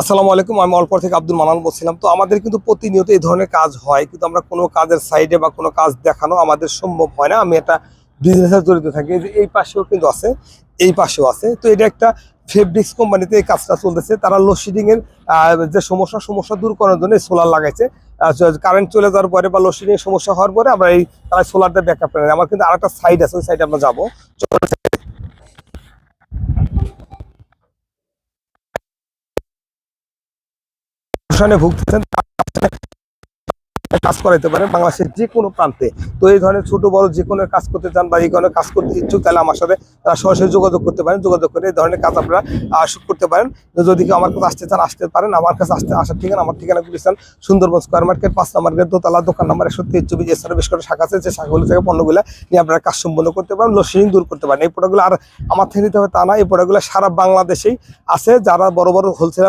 আসসালামু আলাইকুম। আমি অল্প থেকে আব্দুল মানান বলছিলাম। তো আমাদের কিন্তু প্রতিনিয়ত এই ধরনের কাজ হয়, কিন্তু আমরা কোনো কাজের সাইডে বা কোনো কাজ দেখানো আমাদের সম্ভব হয় না। আমি একটা বিজনেসে জড়িত থাকি, যে এই পাশেও কিন্তু আছে, এই পাশেও আছে। তো এটা একটা ফেব্রিক্স কোম্পানিতে এই কাজটা চলতেছে। তারা লোডশেডিং এর যে সমস্যা দূর করার জন্য সোলার লাগাইছে। কারেন্ট চলে যাওয়ার পরে বা লোডশেডিং এর সমস্যা হওয়ার পরে আমরা এই তারা সোলারটা ব্যাকআপ করে নেয়। আমার কিন্তু আরেকটা সাইড আছে, ওই সাইডে আমরা যাবো। ভুগতেছেন, কাজ করাইতে পারেন বাংলাদেশের যে কোনো প্রান্তে। তো এই ধরনের ছোট বড় যে কোনো কাজ করতে চান বা এই ধরনের কাজ করতে ইচ্ছুক, তাহলে আমার সাথে সরাসরি যোগাযোগ করতে পারেন। যোগাযোগ করে এই ধরনের কাজ আপনারা শুট করতে পারেন। যদি কেউ আমার কাছে আসতে চান, আসতে পারেন। আমার কাছে আসার ঠিকানা, আমার ঠিকানা গুলিস্তান সুন্দরবন স্কয়ার মার্কেট 5 নম্বর গেট, দোতলা, দোকান নাম্বার 123। এছাড়া বেশ করে শাখা আছে, যে শাখাগুলো থেকে পণ্যগুলো নিয়ে আপনারা কাজ সম্পন্ন করতে পারেন, লোডশেডিং দূর করতে পারেন। এই প্রোডাক্টগুলো আর আমার থেকে নিতে হবে তা না, এই প্রোডাক্টগুলো সারা বাংলাদেশেই আছে। যারা বড় বড় হোলসেলার